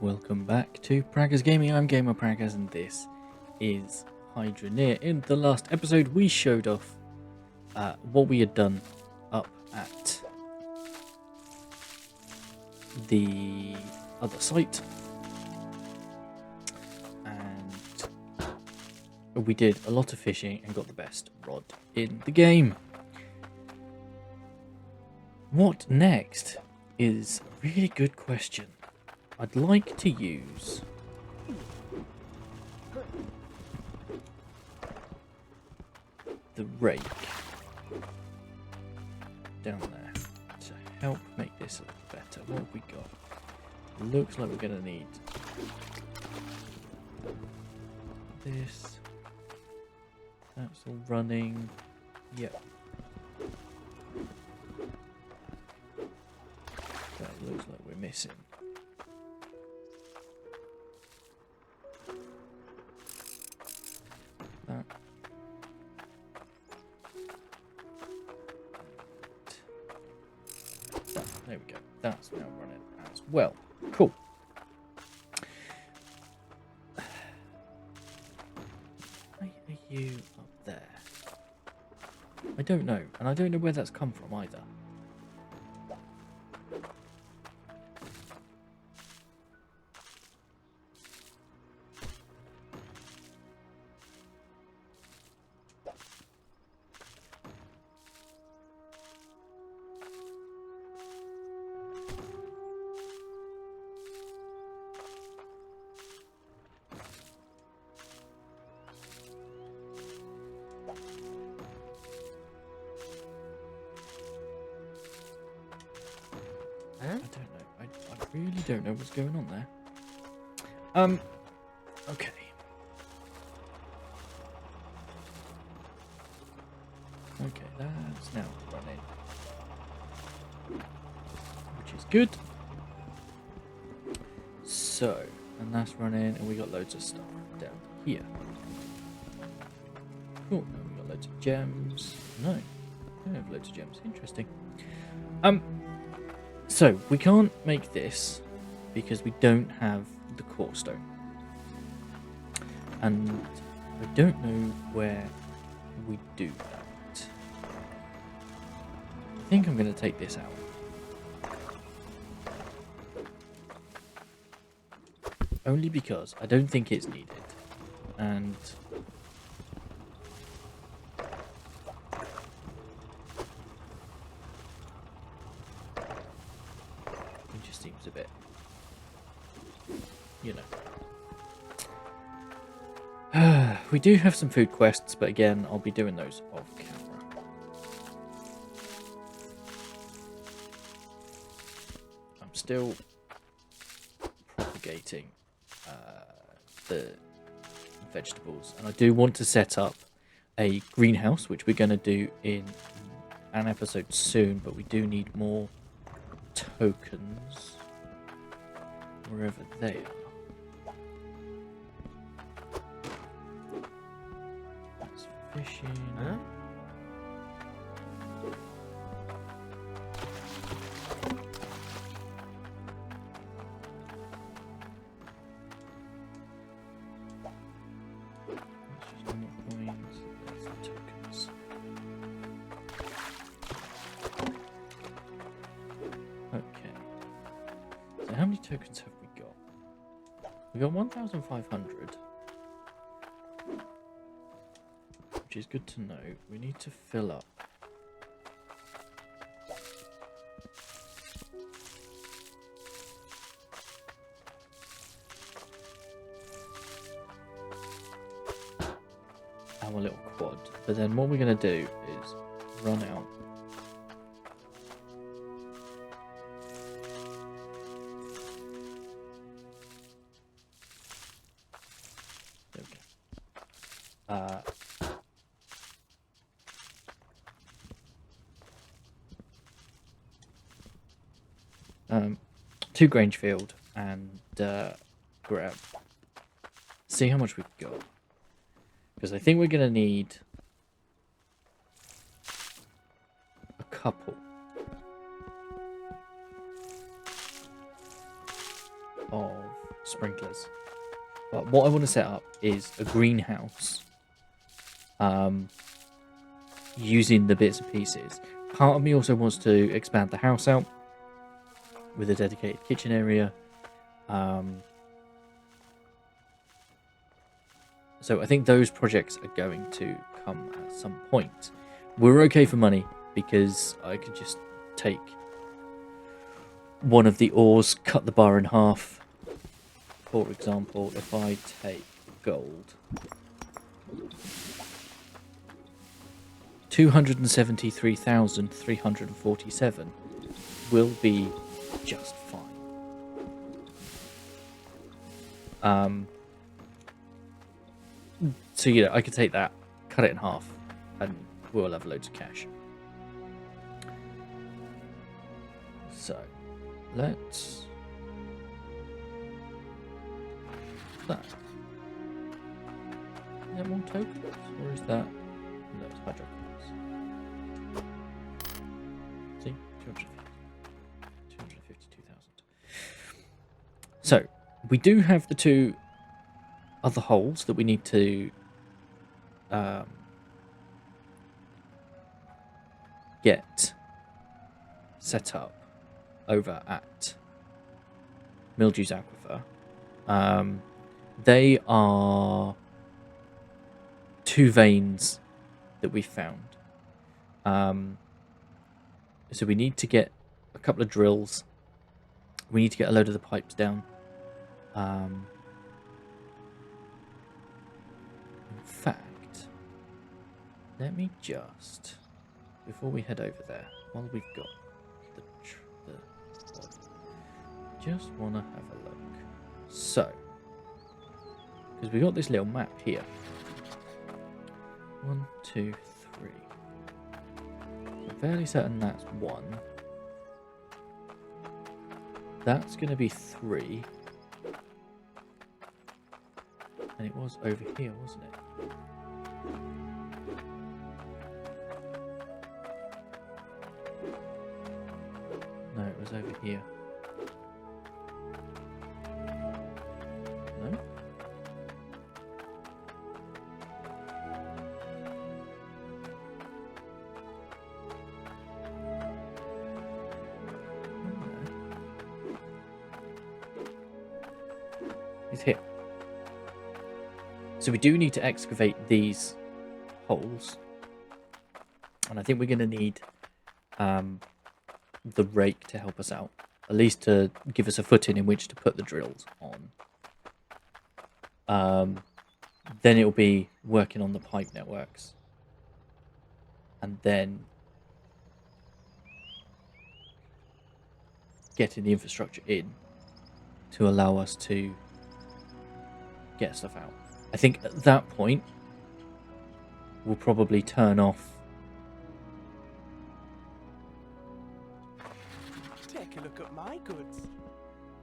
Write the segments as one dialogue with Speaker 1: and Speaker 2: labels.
Speaker 1: welcome back to Praggers Gaming. I'm Gamer Praggers and this is Hydroneer. In the last episode we showed off what we had done up at the other site, and we did a lot of fishing and got the best rod in the game. What next is a really good question. I'd like to use the rake down there to help make this a little better. What have we got? Looks like we're going to need this. That's all running. Yep. That looks like we're missing. That. There we go. That's now running as well. Cool. Why are you up there? I don't know, and I don't know where that's come from either. I don't know. I really don't know what's going on there. Okay. Okay, that's now running. Which is good. So, and that's running, and we got loads of stuff down here. Cool, and we got loads of gems. No, I don't have loads of gems. Interesting. So, we can't make this because we don't have the core stone. And I don't know where we do that. I think I'm going to take this out. Only because I don't think it's needed. And seems a bit, you know. We do have some food quests, but again, I'll be doing those off camera. I'm still propagating the vegetables, and I do want to set up a greenhouse, which we're going to do in an episode soon, but we do need more tokens wherever they are. That's fishing. Huh? That's just normal coins. That's the tokens. Okay. So how many tokens have we got? We got 1,500. Which is good to know. We need to fill up. Our little quad. But then what we're going to do is run out. To Grangefield and grab. See how much we've got. Because I think we're going to need a couple of sprinklers. But what I want to set up is a greenhouse using the bits and pieces. Part of me also wants to expand the house out with a dedicated kitchen area. So I think those projects are going to come at some point. We're okay for money because I could just take one of the ores, cut the bar in half. For example, if I take gold, 273,347 will be just fine. So yeah, I could take that, cut it in half, and we'll have loads of cash. So let's that. Is that more tokens, or is that no? It's hydrocoins. See, 252,000. So we do have the two other holes that we need to get set up over at Mildew's Aquifer. They are two veins that we found. So we need to get a couple of drills. We need to get a load of the pipes down. In fact, let me just, before we head over there, while we've got the just want to have a look. So, because we got this little map here. 1, 2, 3. I'm fairly certain that's 1. That's going to be 3. And it was over here, wasn't it? No, it was over here. No? It's here. So we do need to excavate these holes. And I think we're going to need the rake to help us out. At least to give us a footing in which to put the drills on. Then it'll be working on the pipe networks. And then getting the infrastructure in to allow us to get stuff out. I think at that point, we'll probably turn off.
Speaker 2: Take a look at my goods.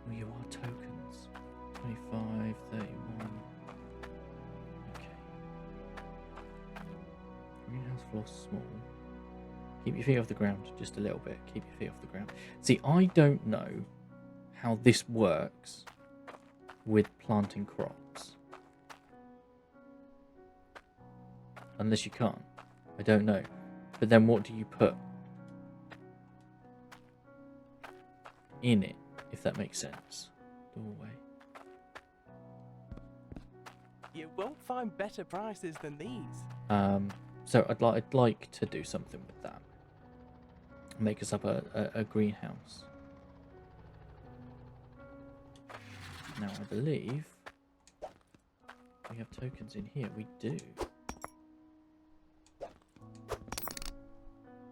Speaker 1: Oh, you are tokens. 25, 31. Okay. Greenhouse floor small. Keep your feet off the ground just a little bit. Keep your feet off the ground. See, I don't know how this works with planting crops. Unless you can't. I don't know. But then what do you put in it, if that makes sense? Doorway.
Speaker 2: You won't find better prices than these.
Speaker 1: So I'd like to do something with that. Make us up a greenhouse. Now I believe we have tokens in here. We do.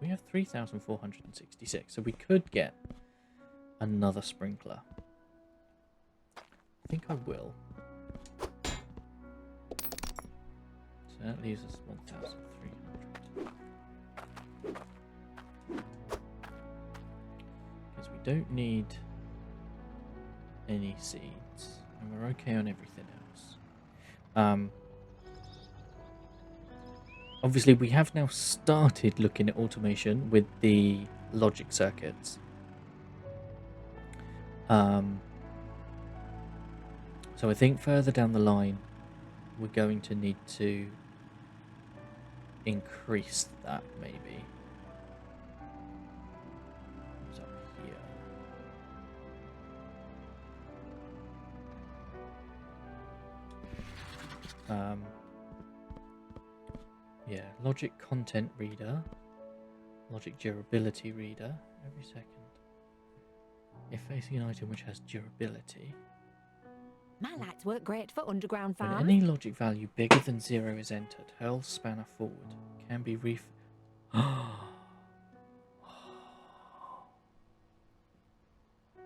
Speaker 1: We have 3,466, so we could get another sprinkler. I think I will. So that leaves us 1,300. Because we don't need any seeds, and we're okay on everything else. Obviously, we have now started looking at automation with the logic circuits. So I think further down the line, we're going to need to increase that, maybe. What's up here? Yeah, logic content reader, logic durability reader, every second. If facing an item which has durability,
Speaker 3: My lights work great for underground
Speaker 1: when
Speaker 3: farms.
Speaker 1: any logic value bigger than 0 is entered, hurl spanner forward, can be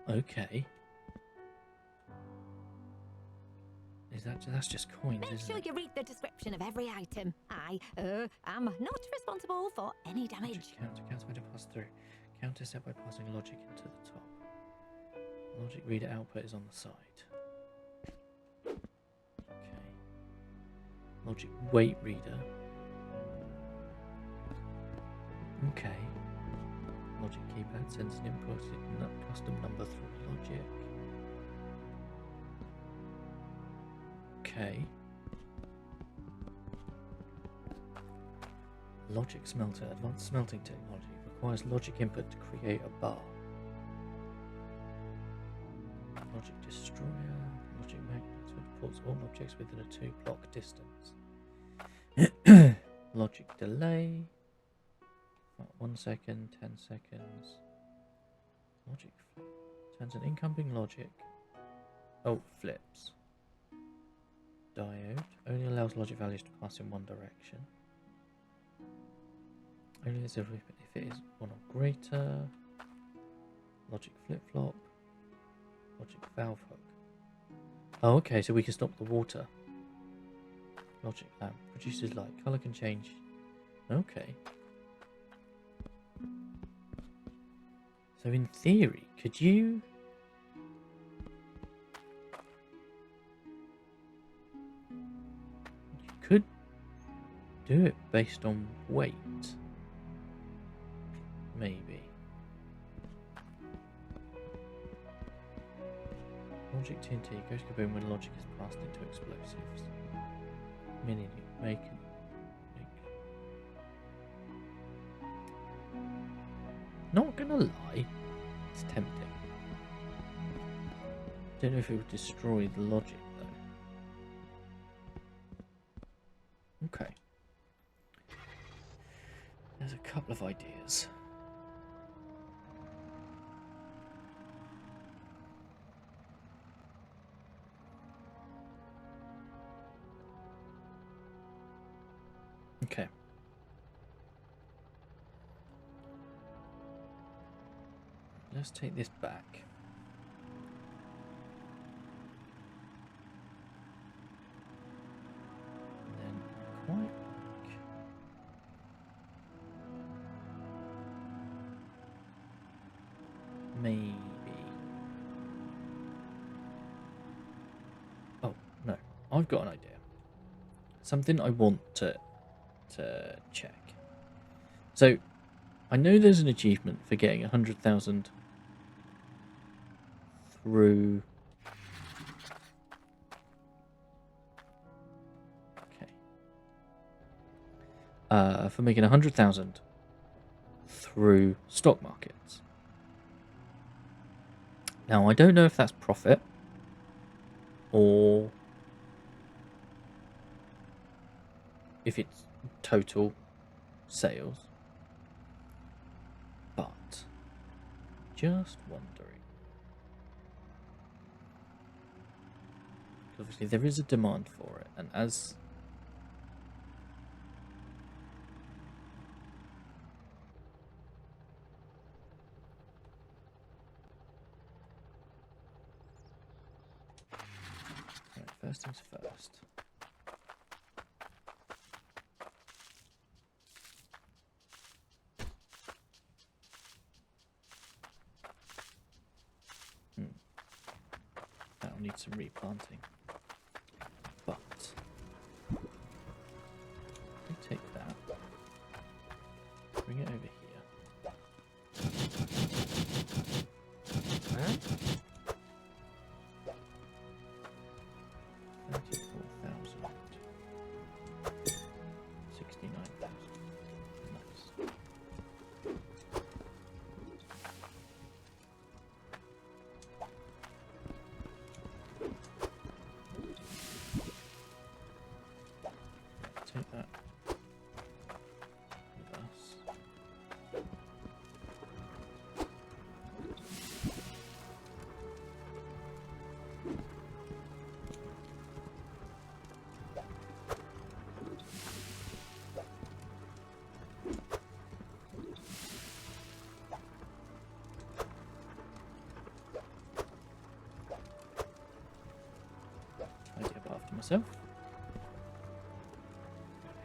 Speaker 1: Okay. That's just coins,
Speaker 3: Make
Speaker 1: isn't
Speaker 3: sure
Speaker 1: it?
Speaker 3: you read the description of every item. I am not responsible for any damage.
Speaker 1: Counter when to pass through. Counter set by passing logic into the top. Logic reader output is on the side. Okay. Logic weight reader. Okay. Logic keypad sends an imported custom number through logic. Okay. Logic smelter. Advanced smelting technology requires logic input to create a bar. Logic destroyer. Logic magnets which pulls all objects within a 2-block distance. Logic delay. 1 second, 10 seconds. Logic flip. Turns an incoming logic. Oh, flips. Diode. Only allows logic values to pass in one direction. Only if it is 1 or greater. Logic flip-flop. Logic valve hook. Oh, okay, so we can stop the water. Logic lamp. Produces light. Colour can change. Okay. So in theory, could you... You could do it based on weight. Maybe. Logic TNT goes kaboom when logic is passed into explosives. Mini make. Not gonna lie, it's tempting. Don't know if it would destroy the logic though. Okay. There's a couple of ideas. Okay. Let's take this back. And then quite like... Maybe... Oh, no. I've got an idea. Something I want to check. So, I know there's an achievement for getting 100,000 through... Okay. For making 100,000 through stock markets. Now, I don't know if that's profit or if it's total sales, but just wondering. Obviously, there is a demand for it, and as right, first things first. That'll need some replanting. But we take that, bring it over here.
Speaker 3: Huh?
Speaker 1: for myself.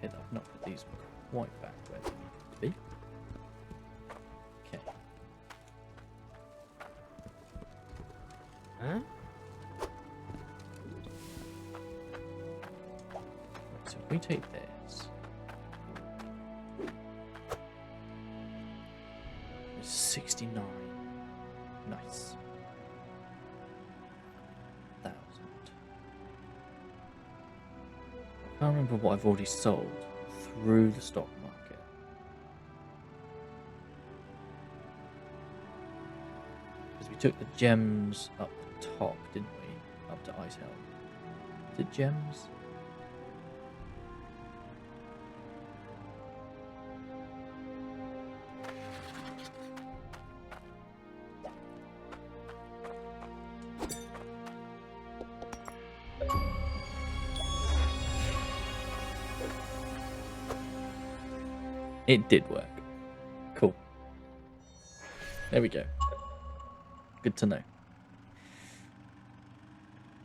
Speaker 1: Hit, I've not put these quite back where they need to be. Okay.
Speaker 4: Huh?
Speaker 1: Right, so if we take this, it's 69. Nice. 1,000. I can't remember what I've already sold through the stock market. Because we took the gems up the top, didn't we? Up to Ice Helm. Is it gems? It did work. Cool. There we go. Good to know.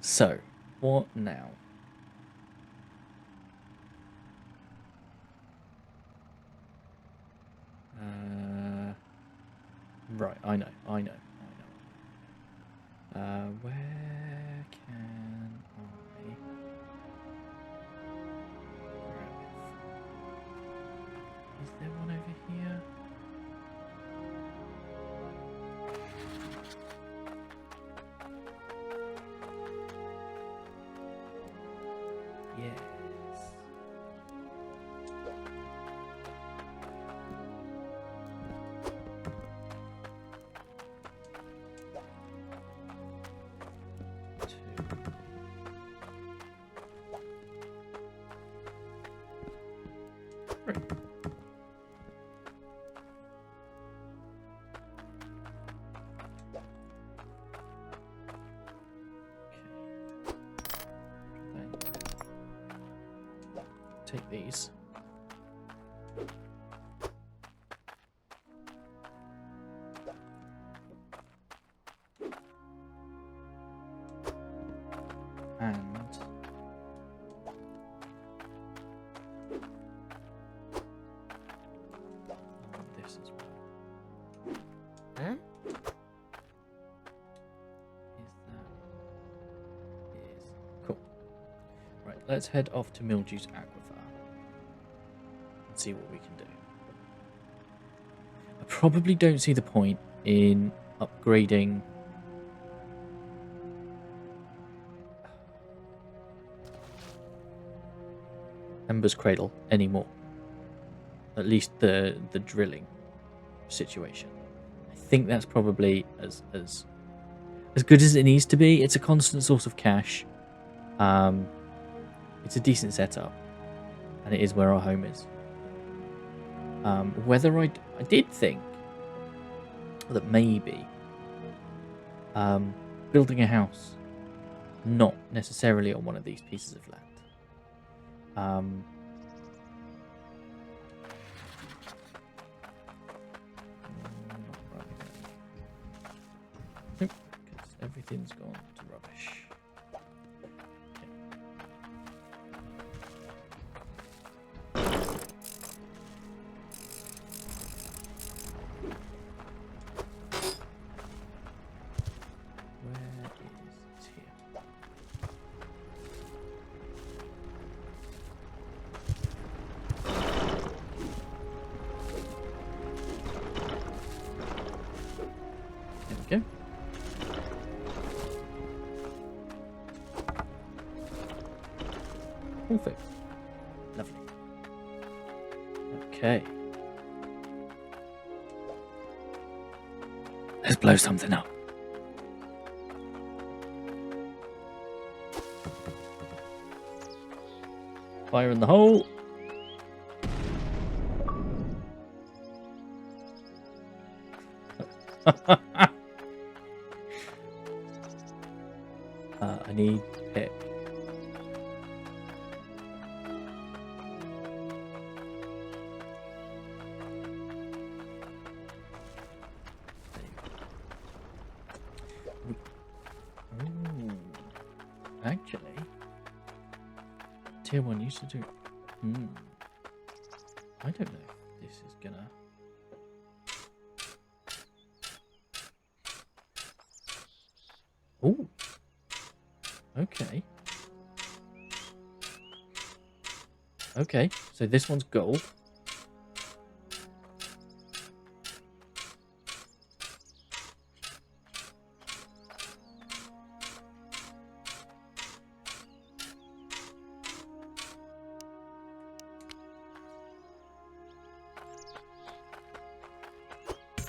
Speaker 1: So, what now? Right, I know. Where can I grab it from? Is there one over here? Yes. Take these. And this as well.
Speaker 4: Huh?
Speaker 1: Is cool. Right, let's head off to Mildew's Aquifer and see what we can do. I probably don't see the point in upgrading Ember's Cradle anymore. At least the drilling situation. I think that's probably as good as it needs to be. It's a constant source of cash. It's a decent setup, and it is where our home is. Whether I did think that maybe building a house, not necessarily on one of these pieces of land. Nope, because everything's gone to rubbish. Where is it here? There we go. Perfect. Lovely. Okay. Let's blow something up. Fire in the hole. I need pick. Ooh. Actually, Tier 1 used to do... I don't know if this is gonna... Oh. Okay. Okay, so this one's gold.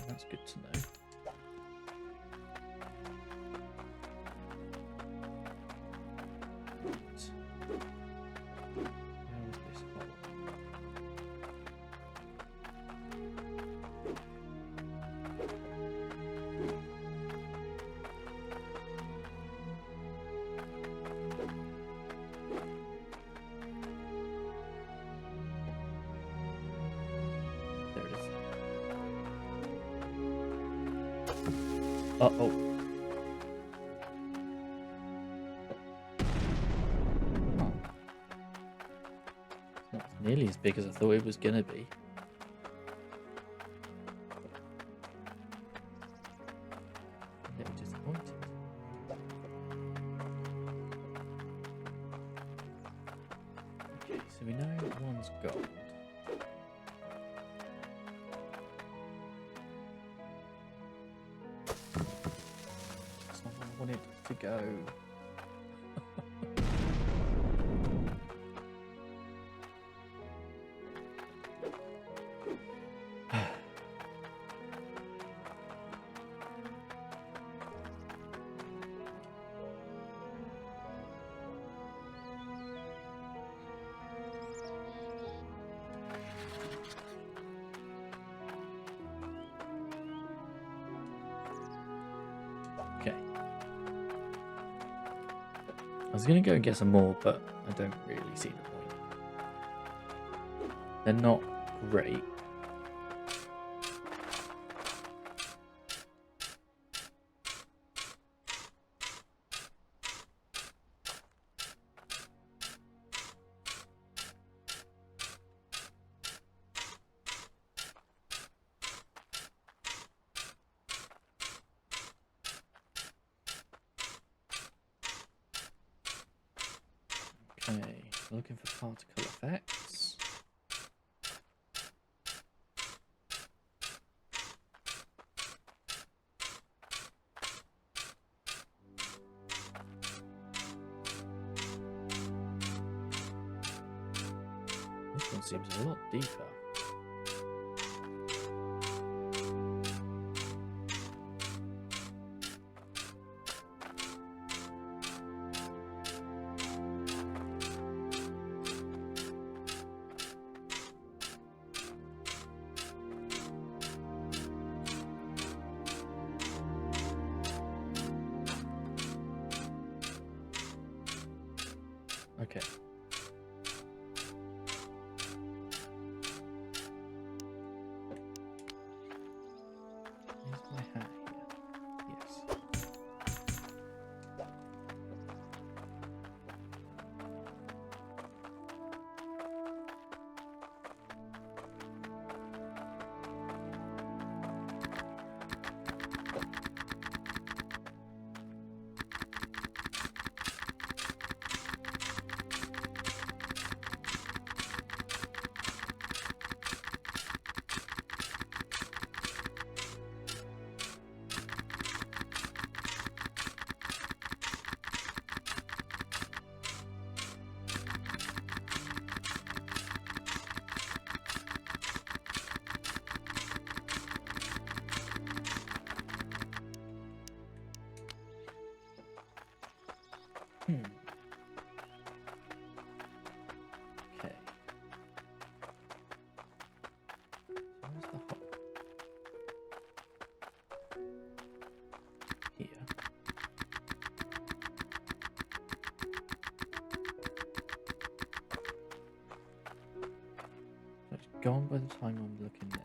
Speaker 1: That's good to know. Where is this hole? There it is. Uh-oh. Oh. It's not nearly as big as I thought it was gonna be. A little disappointed. Okay, so we know one's gold. That's not where I want it to go. Okay. I was going to go and get some more, but I don't really see the point. They're not great. Okay, looking for particle effects. This one seems a lot deeper. Okay. Is my hat here? Yes. Okay. Where's the hole? Here. So it's gone by the time I'm looking there.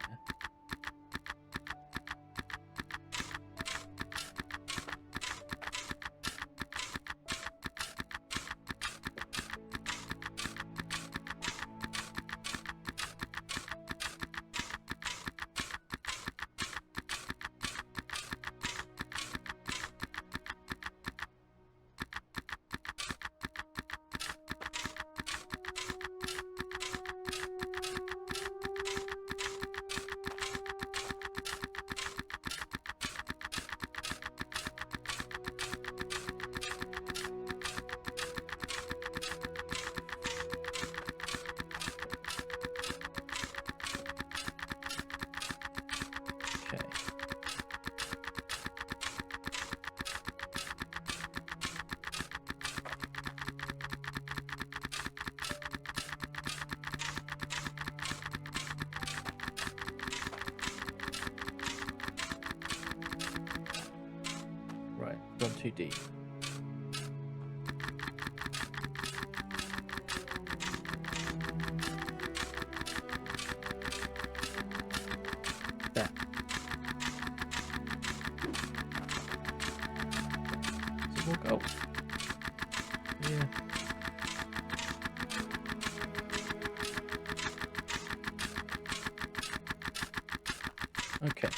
Speaker 1: gone too deep. There. Is it more gold? Yeah. Okay.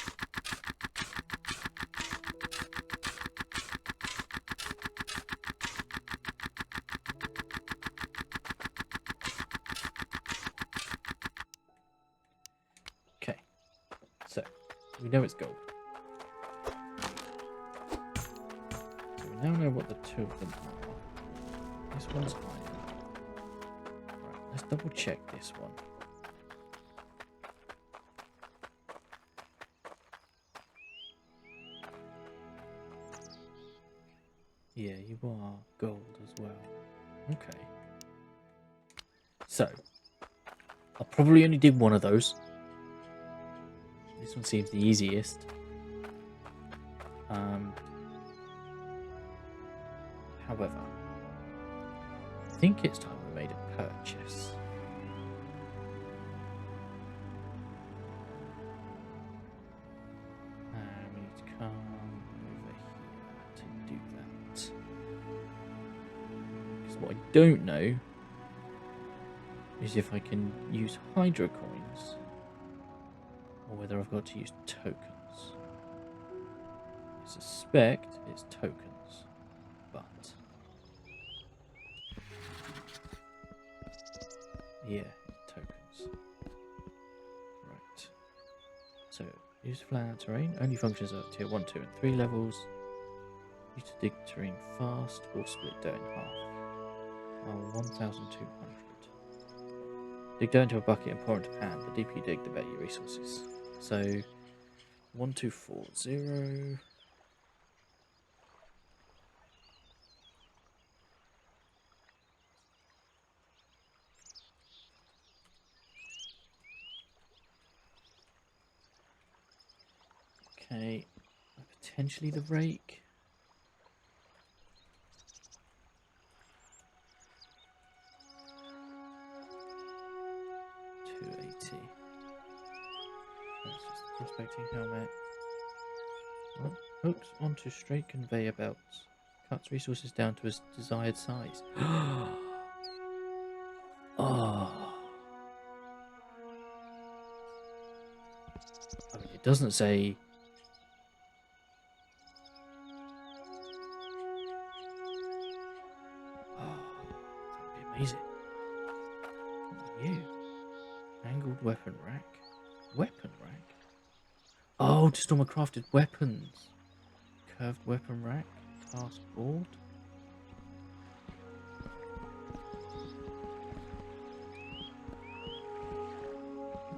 Speaker 1: Okay. So, we know it's gold. So we now know what the two of them are. This one's iron. Right, let's double check this one. Yeah, you are gold as well. Okay. So, I'll probably only dig one of those. This one seems the easiest. However, I think it's time we made a purchase. And we need to come over here to do that. Because what I don't know is if I can use hydro coins or whether I've got to use tokens. I suspect it's tokens, but yeah, tokens. Right. So use flat terrain. Only functions at tier 1, 2, and 3 levels. Use to dig terrain fast or split dirt in half. 1,200. Dig dirt into a bucket and pour into a pan. The deeper you dig, the better your resources. So 1240. Okay, potentially the rake. $280. That's just the prospecting helmet. Well, hooks onto straight conveyor belts. Cuts resources down to a desired size. Oh. I mean, it doesn't say. Oh, that'd be amazing. You. Angled weapon rack. Weapon rack? Oh, just all my crafted weapons. Curved weapon rack. Task board.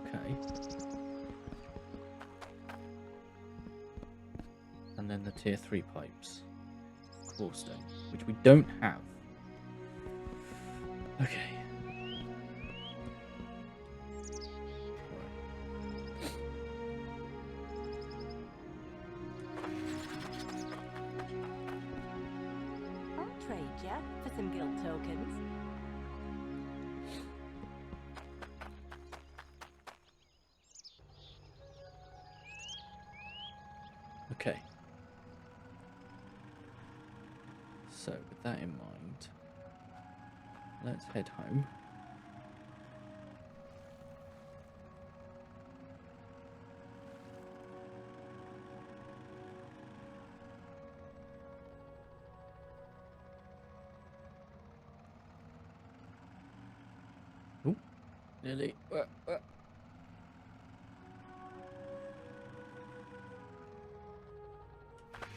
Speaker 1: Okay. And then the tier 3 pipes. Clawstone, which we don't have. Okay.
Speaker 3: I'll trade ya for some guild tokens.
Speaker 1: Okay. So, with that in mind, let's head home. Ooh, nearly.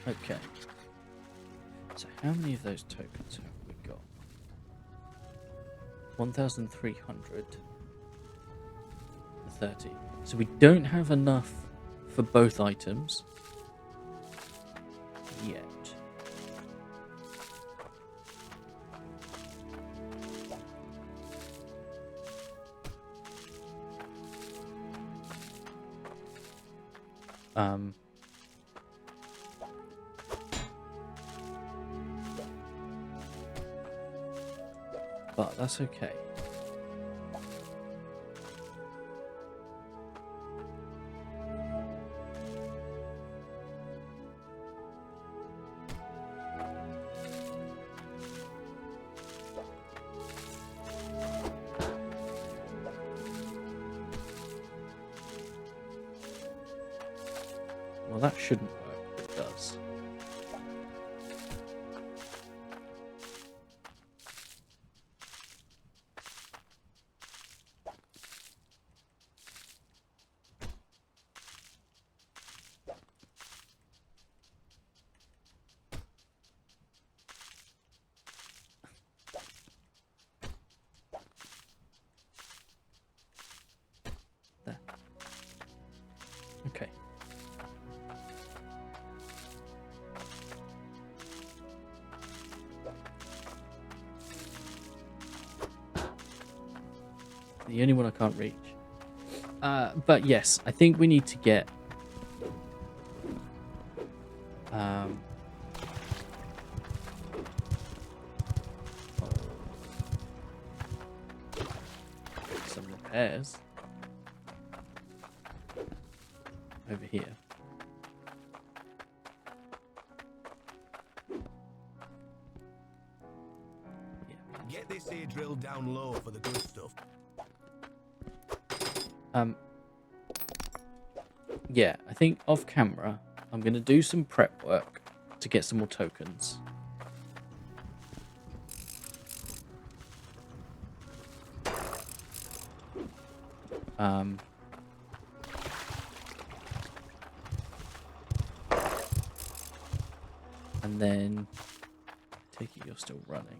Speaker 1: Okay. So how many of those tokens have we got? 1,300 for 30. So we don't have enough for both items yet. but that's okay. Well, that shouldn't work, but it does. There. Okay. The only one I can't reach. But yes, I think we need to get some repairs over here.
Speaker 4: Get this here drilled down low for the good stuff.
Speaker 1: Yeah, I think off camera, I'm going to do some prep work to get some more tokens. And then, take it you're still running.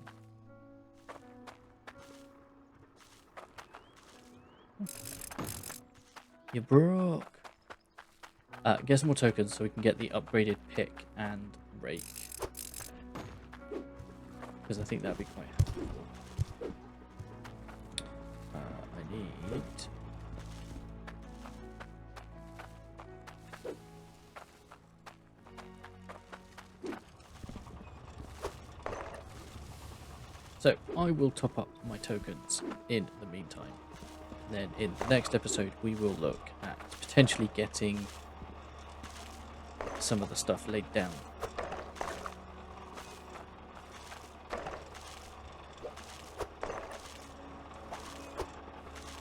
Speaker 1: You broke. Get some more tokens so we can get the upgraded pick and rake. Because I think that'd be quite helpful. I need... So, I will top up my tokens in the meantime. Then in the next episode, we will look at potentially getting some of the stuff laid down.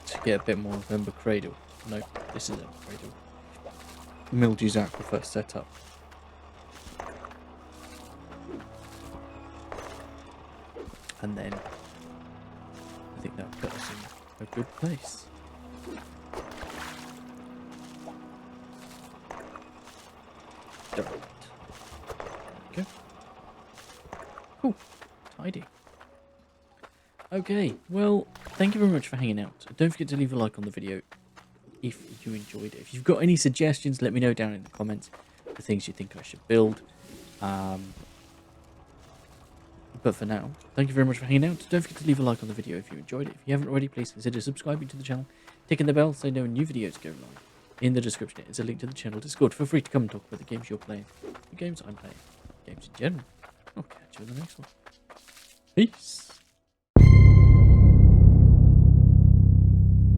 Speaker 1: To get a bit more of Ember Cradle. No, this is Ember Cradle. Mildew's Aquifer setup. And then I think that'll put us in a good place. There we go. Cool. Tidy. Okay, well, thank you very much for hanging out. Don't forget to leave a like on the video if you enjoyed it. If you've got any suggestions, let me know down in the comments the things you think I should build. But for now, thank you very much for hanging out. Don't forget to leave a like on the video if you enjoyed it. If you haven't already, please consider subscribing to the channel, ticking the bell so no new videos go live. In the description is a link to the channel Discord. Feel free to come and talk about the games you're playing, the games I'm playing, games in general. I'll catch you in the next one. Peace.